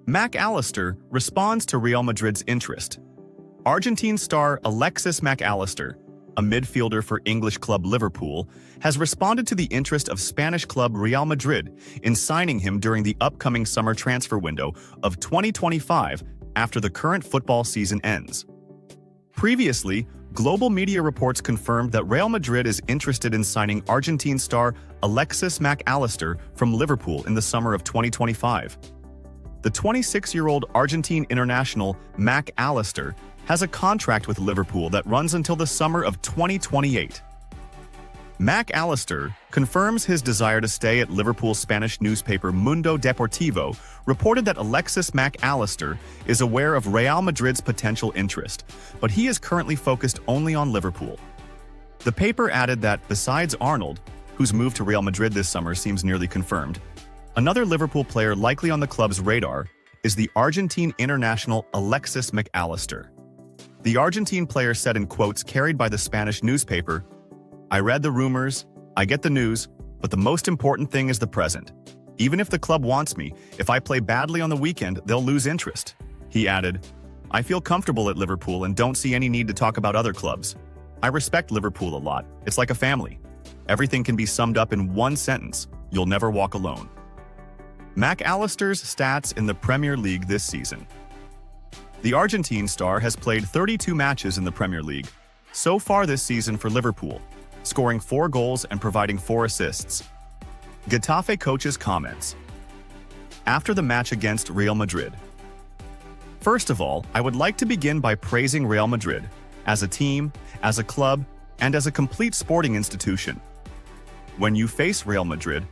Mac Allister responds to Real Madrid's interest. Argentine star Alexis Mac Allister, a midfielder for English club Liverpool, has responded to the interest of Spanish club Real Madrid in signing him during the upcoming summer transfer window of 2025 after the current football season ends. Previously, global media reports confirmed that Real Madrid is interested in signing Argentine star Alexis Mac Allister from Liverpool in the summer of 2025. The 26-year-old Argentine international Mac Allister has a contract with Liverpool that runs until the summer of 2028. Mac Allister confirms his desire to stay at Liverpool's Spanish newspaper Mundo Deportivo reported that Alexis Mac Allister is aware of Real Madrid's potential interest, but he is currently focused only on Liverpool. The paper added that, besides Arnold, whose move to Real Madrid this summer seems nearly confirmed, another Liverpool player likely on the club's radar is the Argentine international Alexis Mac Allister. The Argentine player said in quotes carried by the Spanish newspaper, "I read the rumors, I get the news, but the most important thing is the present. Even if the club wants me, if I play badly on the weekend, they'll lose interest." He added, "I feel comfortable at Liverpool and don't see any need to talk about other clubs. I respect Liverpool a lot. It's like a family. Everything can be summed up in one sentence: you'll never walk alone." Mac Allister's stats in the Premier League this season. The Argentine star has played 32 matches in the Premier League so far this season for Liverpool, scoring 4 goals and providing 4 assists. Getafe coach's comments after the match against Real Madrid. "First of all, I would like to begin by praising Real Madrid as a team, as a club, and as a complete sporting institution. When you face Real Madrid,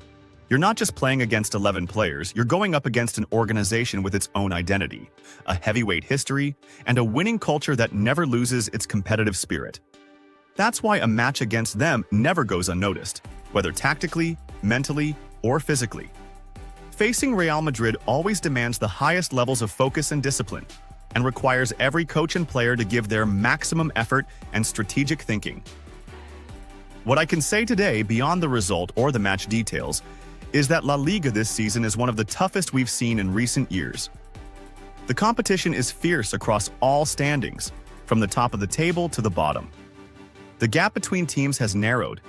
you're not just playing against 11 players, you're going up against an organization with its own identity, a heavyweight history, and a winning culture that never loses its competitive spirit. That's why a match against them never goes unnoticed, whether tactically, mentally, or physically. Facing Real Madrid always demands the highest levels of focus and discipline, and requires every coach and player to give their maximum effort and strategic thinking. What I can say today, beyond the result or the match details, is that La Liga this season is one of the toughest we've seen in recent years. The competition is fierce across all standings, from the top of the table to the bottom. The gap between teams has narrowed,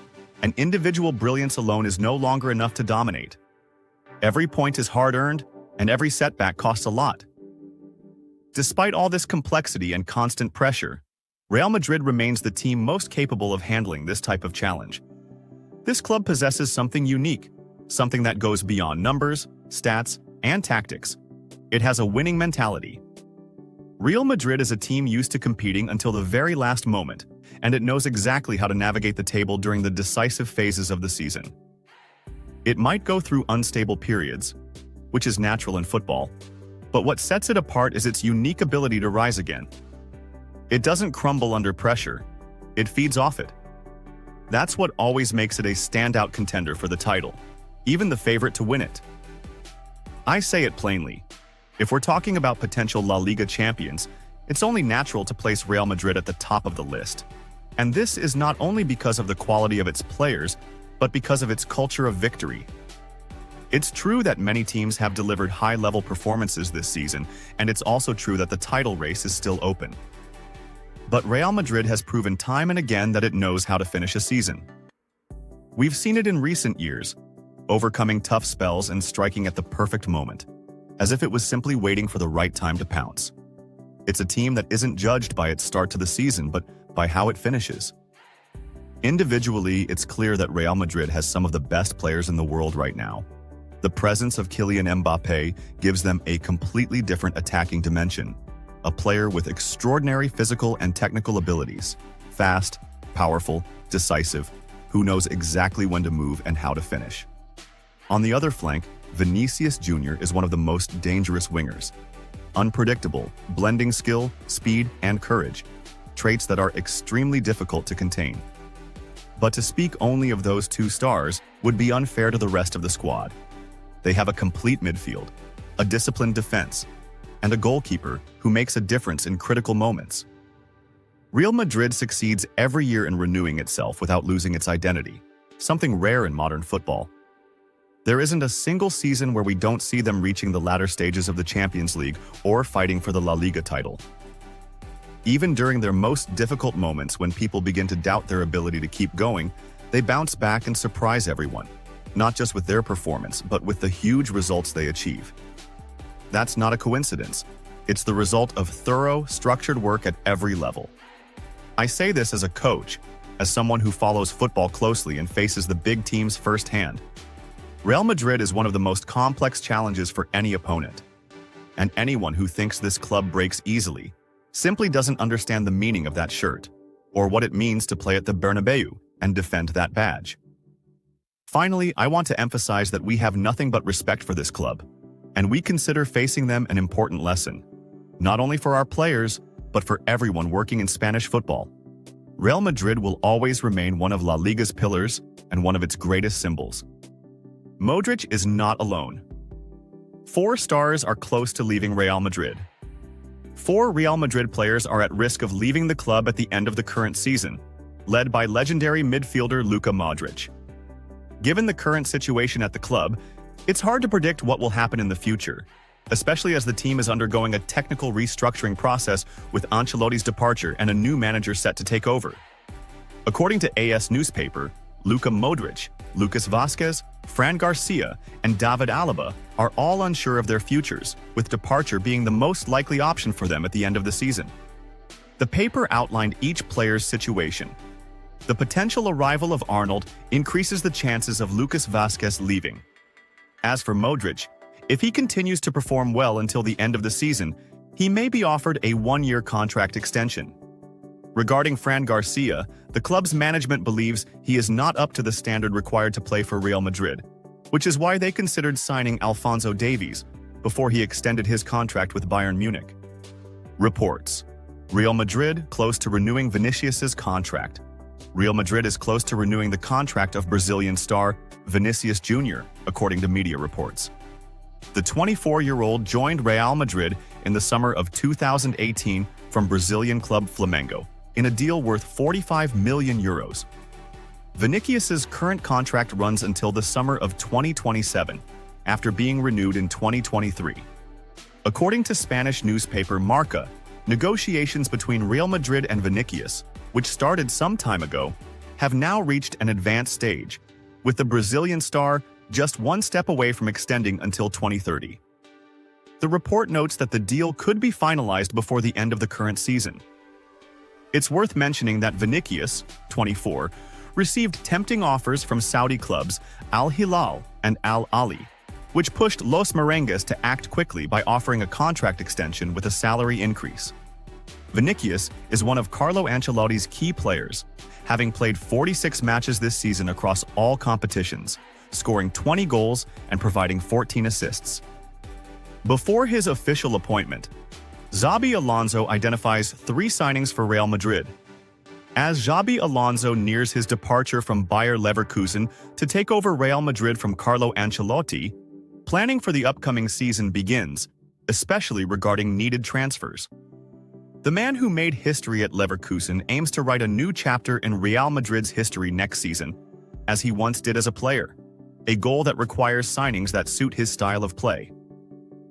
and individual brilliance alone is no longer enough to dominate. Every point is hard-earned, and every setback costs a lot. Despite all this complexity and constant pressure, Real Madrid remains the team most capable of handling this type of challenge. This club possesses something unique, something that goes beyond numbers, stats, and tactics. It has a winning mentality. Real Madrid is a team used to competing until the very last moment, and it knows exactly how to navigate the table during the decisive phases of the season. It might go through unstable periods, which is natural in football, but what sets it apart is its unique ability to rise again. It doesn't crumble under pressure, it feeds off it. That's what always makes it a standout contender for the title, even the favorite to win it. I say it plainly. If we're talking about potential La Liga champions, it's only natural to place Real Madrid at the top of the list. And this is not only because of the quality of its players, but because of its culture of victory. It's true that many teams have delivered high-level performances this season, and it's also true that the title race is still open. But Real Madrid has proven time and again that it knows how to finish a season. We've seen it in recent years, overcoming tough spells and striking at the perfect moment, as if it was simply waiting for the right time to pounce. It's a team that isn't judged by its start to the season, but by how it finishes. Individually, it's clear that Real Madrid has some of the best players in the world right now. The presence of Kylian Mbappé gives them a completely different attacking dimension, a player with extraordinary physical and technical abilities, fast, powerful, decisive, who knows exactly when to move and how to finish. On the other flank, Vinicius Jr. is one of the most dangerous wingers. Unpredictable, blending skill, speed, and courage, traits that are extremely difficult to contain. But to speak only of those 2 stars would be unfair to the rest of the squad. They have a complete midfield, a disciplined defense, and a goalkeeper who makes a difference in critical moments. Real Madrid succeeds every year in renewing itself without losing its identity, something rare in modern football. There isn't a single season where we don't see them reaching the latter stages of the Champions League or fighting for the La Liga title. Even during their most difficult moments, when people begin to doubt their ability to keep going, they bounce back and surprise everyone, not just with their performance, but with the huge results they achieve. That's not a coincidence. It's the result of thorough, structured work at every level. I say this as a coach, as someone who follows football closely and faces the big teams firsthand. Real Madrid is one of the most complex challenges for any opponent. And anyone who thinks this club breaks easily simply doesn't understand the meaning of that shirt, or what it means to play at the Bernabeu and defend that badge. Finally, I want to emphasize that we have nothing but respect for this club, and we consider facing them an important lesson, not only for our players, but for everyone working in Spanish football. Real Madrid will always remain one of La Liga's pillars and one of its greatest symbols. Modric is not alone. 4 stars are close to leaving Real Madrid. 4 Real Madrid players are at risk of leaving the club at the end of the current season, led by legendary midfielder Luka Modric. Given the current situation at the club, it's hard to predict what will happen in the future, especially as the team is undergoing a technical restructuring process with Ancelotti's departure and a new manager set to take over. According to AS newspaper, Luka Modric, Lucas Vazquez, Fran Garcia, and David Alaba are all unsure of their futures, with departure being the most likely option for them at the end of the season. The paper outlined each player's situation. The potential arrival of Arnold increases the chances of Lucas Vazquez leaving. As for Modric, if he continues to perform well until the end of the season, he may be offered a 1-year contract extension. Regarding Fran Garcia, the club's management believes he is not up to the standard required to play for Real Madrid, which is why they considered signing Alphonso Davies before he extended his contract with Bayern Munich. Reports: Real Madrid close to renewing Vinicius's contract. Real Madrid is close to renewing the contract of Brazilian star Vinicius Jr., according to media reports. The 24-year-old joined Real Madrid in the summer of 2018 from Brazilian club Flamengo in a deal worth €45 million. Vinicius's current contract runs until the summer of 2027, after being renewed in 2023. According to Spanish newspaper Marca, negotiations between Real Madrid and Vinicius, which started some time ago, have now reached an advanced stage, with the Brazilian star just one step away from extending until 2030. The report notes that the deal could be finalized before the end of the current season. It's worth mentioning that Vinicius, 24, received tempting offers from Saudi clubs Al Hilal and Al Ahly, which pushed Los Merengues to act quickly by offering a contract extension with a salary increase. Vinicius is one of Carlo Ancelotti's key players, having played 46 matches this season across all competitions, scoring 20 goals and providing 14 assists. Before his official appointment, Xabi Alonso identifies 3 signings for Real Madrid. As Xabi Alonso nears his departure from Bayer Leverkusen to take over Real Madrid from Carlo Ancelotti, planning for the upcoming season begins, especially regarding needed transfers. The man who made history at Leverkusen aims to write a new chapter in Real Madrid's history next season, as he once did as a player, a goal that requires signings that suit his style of play.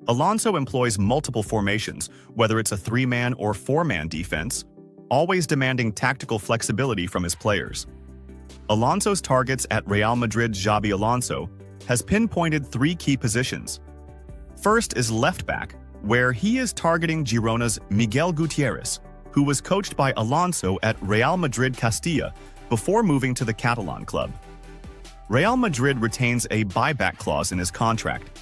Alonso employs multiple formations, whether it's a 3-man or 4-man defense, always demanding tactical flexibility from his players. Alonso's targets at Real Madrid's Xabi Alonso has pinpointed 3 key positions. First is left back, where he is targeting Girona's Miguel Gutierrez, who was coached by Alonso at Real Madrid Castilla before moving to the Catalan club. Real Madrid retains a buyback clause in his contract.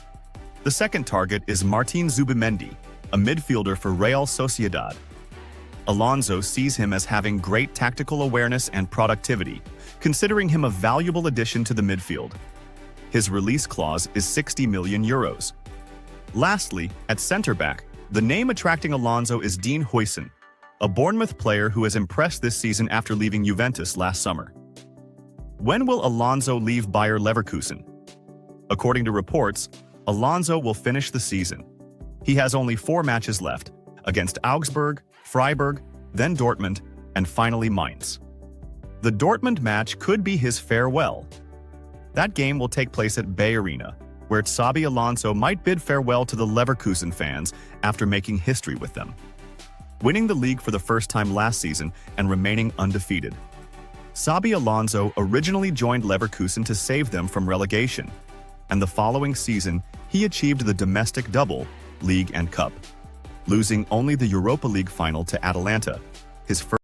The second target is Martin Zubimendi, a midfielder for Real Sociedad. Alonso sees him as having great tactical awareness and productivity, considering him a valuable addition to the midfield. His release clause is €60 million. Lastly, at centre-back, the name attracting Alonso is Dean Huijsen, a Bournemouth player who has impressed this season after leaving Juventus last summer. When will Alonso leave Bayer Leverkusen? According to reports, Alonso will finish the season. He has only 4 matches left, against Augsburg, Freiburg, then Dortmund, and finally Mainz. The Dortmund match could be his farewell. That game will take place at Bay Arena, where Xabi Alonso might bid farewell to the Leverkusen fans after making history with them, winning the league for the first time last season and remaining undefeated. Xabi Alonso originally joined Leverkusen to save them from relegation, and the following season he achieved the domestic double, league and cup, losing only the Europa League final to Atalanta, his first